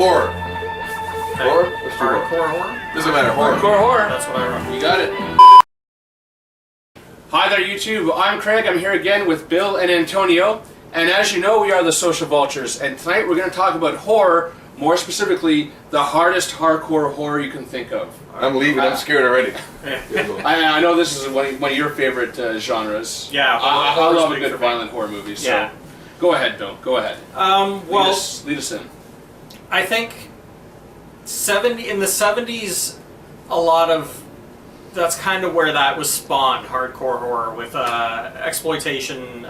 Horror. Okay. Horror? Let's do Hardcore horror? Doesn't matter. Horror. Hardcore horror. That's what I wrote. You got it. Hi there, YouTube. I'm Craig. I'm here again with Bill and Antonio. And as you know, we are the Social Vultures. And tonight we're going to talk about horror, more specifically, the hardest hardcore horror you can think of. I'm leaving. I'm scared already. I know this is one of your favorite genres. Yeah, I horror's love a big good for me. violent horror movie. So Yeah. go ahead, Bill. Go ahead. Well, lead us in. I think in the 70s, a lot of that's kind of where that was spawned, hardcore horror with exploitation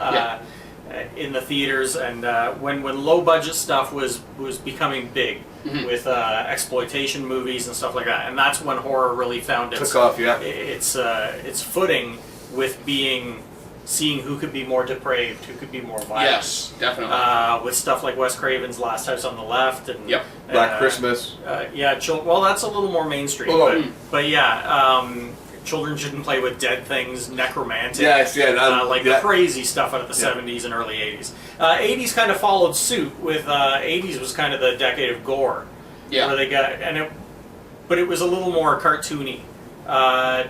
in the theaters, and when low budget stuff was becoming big with exploitation movies and stuff like that, and that's when horror really found its Took off, yeah. its footing with seeing who could be more depraved, who could be more violent. Yes, definitely. With stuff like Wes Craven's Last House on the Left and Black Christmas. Well, that's a little more mainstream, but Children Shouldn't Play with Dead Things, necromantic, crazy stuff out of the 70s and early 80s. 80s kind of followed suit with 80s was kind of the decade of gore. Yeah. Where they got but it was a little more cartoony,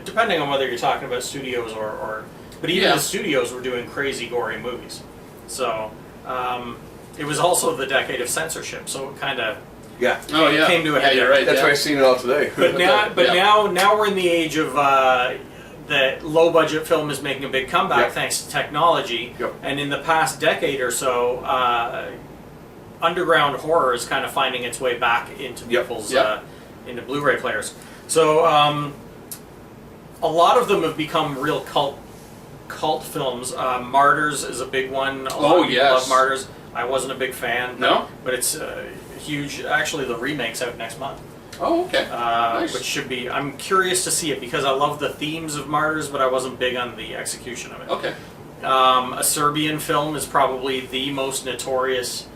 depending on whether you're talking about studios or but even the studios were doing crazy gory movies. So it was also the decade of censorship, so it kind of came to a head. Yeah, you're right. That's why I've seen it all today. But now we're in the age of that low budget film is making a big comeback thanks to technology. Yep. And in the past decade or so, underground horror is kind of finding its way back into people's into Blu-ray players. So a lot of them have become real cult films. Martyrs is a big one. A lot of people love Martyrs. I wasn't a big fan. But it's huge. Actually, the remake's out next month. Oh, okay. Nice. Which should be. I'm curious to see it because I love the themes of Martyrs, but I wasn't big on the execution of it. Okay. A Serbian film is probably the most notorious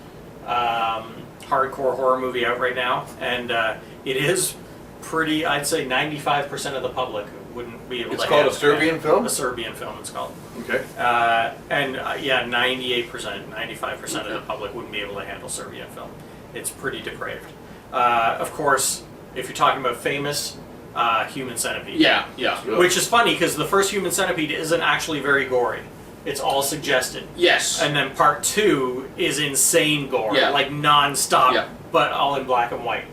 hardcore horror movie out right now, and it is pretty. I'd say 95% of the public wouldn't be able to. It's called a Serbian film? A Serbian film, it's called. Okay. 98%, 95% of the public wouldn't be able to handle Serbian film. It's pretty depraved. Of course, if you're talking about famous, Human Centipede. Yeah. Which is funny because the first Human Centipede isn't actually very gory. It's all suggested. Yes. And then part 2 is insane gore, like non-stop, but all in black and white.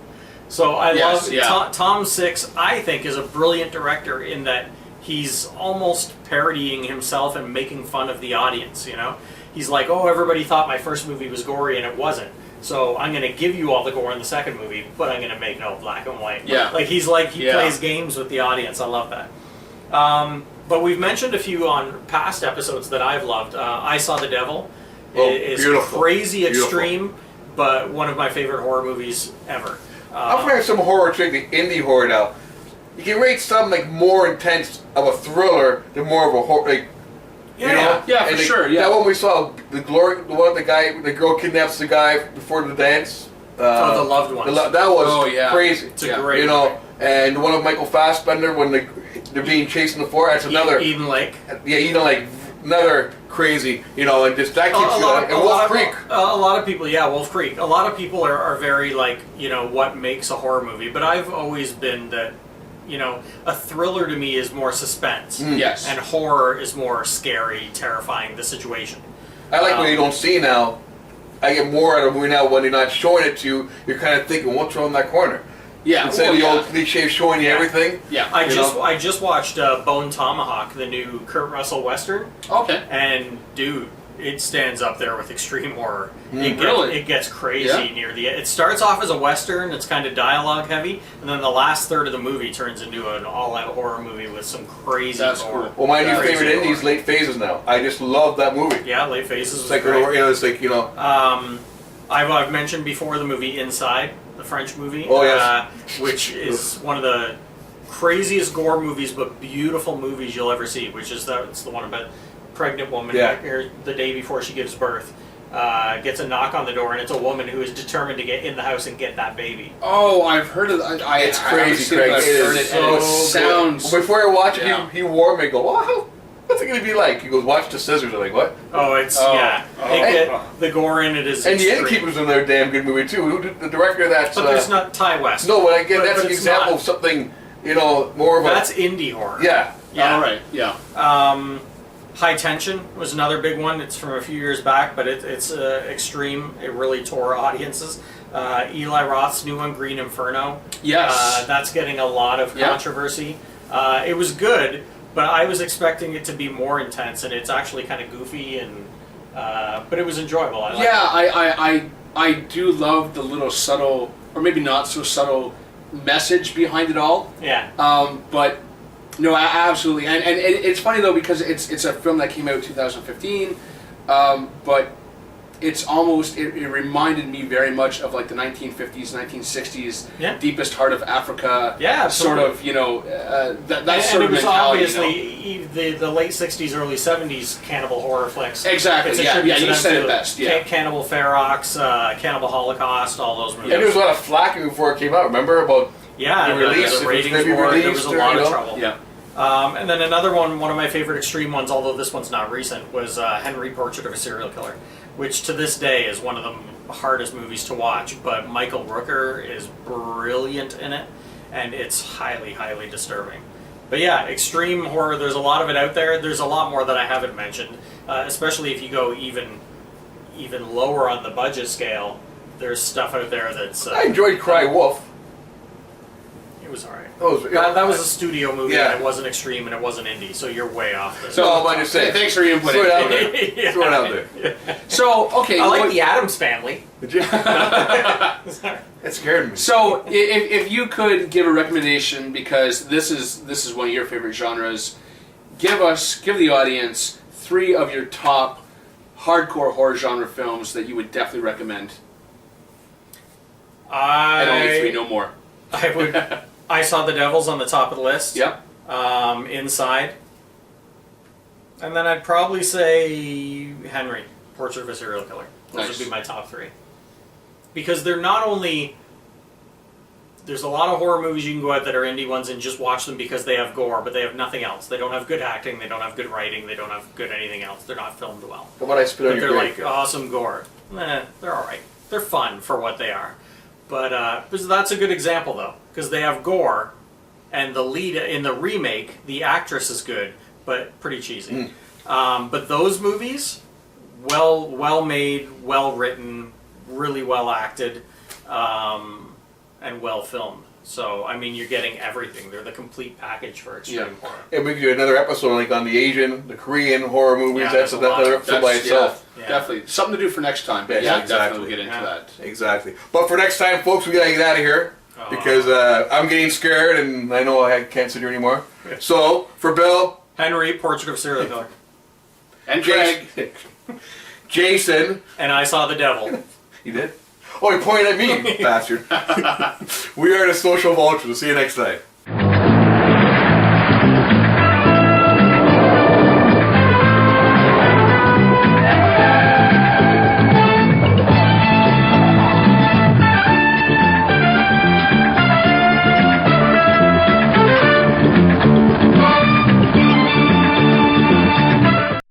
So I love Tom Six. I think is a brilliant director in that he's almost parodying himself and making fun of the audience. You know, he's like, "Oh, everybody thought my first movie was gory and it wasn't. So I'm going to give you all the gore in the second movie, but I'm going to make it all black and white." Yeah. Like he plays games with the audience. I love that. But we've mentioned a few on past episodes that I've loved. I Saw the Devil is crazy extreme, but one of my favorite horror movies ever. I'm finding some horror, the indie horror now. You can rate some like more intense of a thriller than more of a horror. Like, for sure. Yeah. That one we saw, the girl kidnaps the guy before the dance. The Loved Ones. That was crazy. It's a great movie. And one of Michael Fassbender when they're being chased in the forest. That's another Eden Lake. Yeah, Eden Lake. Another crazy, and just that keeps you. And Wolf Creek. A lot of people, Wolf Creek. A lot of people are very like, what makes a horror movie. But I've always been that, a thriller to me is more suspense. Yes. And horror is more scary, terrifying, the situation. I like what you don't see now. I get more out of a movie now when they're not showing it to you. You're kind of thinking, what's around that corner? Yeah. Instead of the old cliche showing you everything. Yeah. I just watched Bone Tomahawk, the new Kurt Russell Western. Okay. And dude, it stands up there with extreme horror. Really? It gets crazy near the end. It starts off as a Western, it's kind of dialogue heavy, and then the last third of the movie turns into an all-out horror movie with some crazy horror. Cool. Well, my new favorite indie is Late Phases now. I just love that movie. Yeah, Late Phases It's like, I've mentioned before the movie Inside, the French movie, which is one of the craziest gore movies but beautiful movies you'll ever see, which is it's the one about pregnant woman the day before she gives birth gets a knock on the door, and it's a woman who is determined to get in the house and get that baby. Oh, I've heard of it. It's crazy, Craig. It sounds... Before I watch it, he warned me, go, wow, what's what's it going to be like? He goes, watch the scissors. I'm like, what? Oh, it's the gore in it is and extreme. the Innkeeper's another damn good movie too. Who did the director of that? But there's not Ty West. No, but again, that's but an example of something, more of that's indie horror. Yeah. Yeah. All right. Yeah. High Tension was another big one. It's from a few years back, but it's extreme. It really tore audiences. Eli Roth's new one, Green Inferno. Yes. That's getting a lot of controversy. It was good, but I was expecting it to be more intense, and it's actually kind of goofy, and but it was enjoyable. I liked it. I do love the little subtle, or maybe not so subtle, message behind it all. Yeah. But no, absolutely, and it's funny though because it's a film that came out in 2015, but it's almost it reminded me very much of like the 1950s, 1960s, deepest heart of Africa. Yeah, sort of that sort of mentality. And it was obviously the late 60s, early 70s cannibal horror flicks. Exactly. It's a Yeah, tribute to you them said it too. best. Yeah. Cannibal Ferox, Cannibal Holocaust, all those movies. And there was a lot of flacking before it came out. Remember about the release? The ratings were there was a lot of trouble. Yeah. And then another one of my favorite extreme ones, although this one's not recent, was Henry, Portrait of a Serial Killer, which to this day is one of the hardest movies to watch. But Michael Rooker is brilliant in it, and it's highly, highly disturbing. But yeah, extreme horror, there's a lot of it out there. There's a lot more that I haven't mentioned, especially if you go even lower on the budget scale. There's stuff out there that's... I enjoyed Cry Wolf. It was alright. That was a studio movie, and it wasn't extreme, and it wasn't indie, so you're way off. So I'm just saying. Thanks for your input. Throw it out there. Throw it out there. So, okay. I like the Addams Family. Did you? That scared me. So, if you could give a recommendation, because this is one of your favorite genres, give the audience 3 of your top hardcore horror genre films that you would definitely recommend. And only 3, no more. I Saw the Devil's on the top of the list. Yep. Inside. And then I'd probably say Henry, Portrait of a Serial Killer. Those would be my top 3. Because they're not only... There's a lot of horror movies you can go out that are indie ones and just watch them because they have gore, but they have nothing else. They don't have good acting, they don't have good writing, they don't have good anything else. They're not filmed well. How about I spit on But your they're grave? like awesome gore. They're alright. They're fun for what they are. But that's a good example though, because they have gore, and the lead in the remake, the actress is good, but pretty cheesy. But those movies, well made, well written, really well acted, and well filmed. So I mean, you're getting everything. They're the complete package for extreme horror. And we could do another episode like on the Asian, the Korean horror movies. Yeah, that's there's a lot. another episode by itself. Yeah. Definitely. Something to do for next time. But Yeah, definitely exactly. we'll get into that. Exactly. But for next time, folks, we gotta get out of here because I'm getting scared and I know I can't sit here anymore. So for Bill, Henry, Portrait of a Serial Killer, And Greg. Jason, and I Saw the Devil. you did? Oh, you pointed at me, bastard. We are the Social Vultures. We'll see you next time.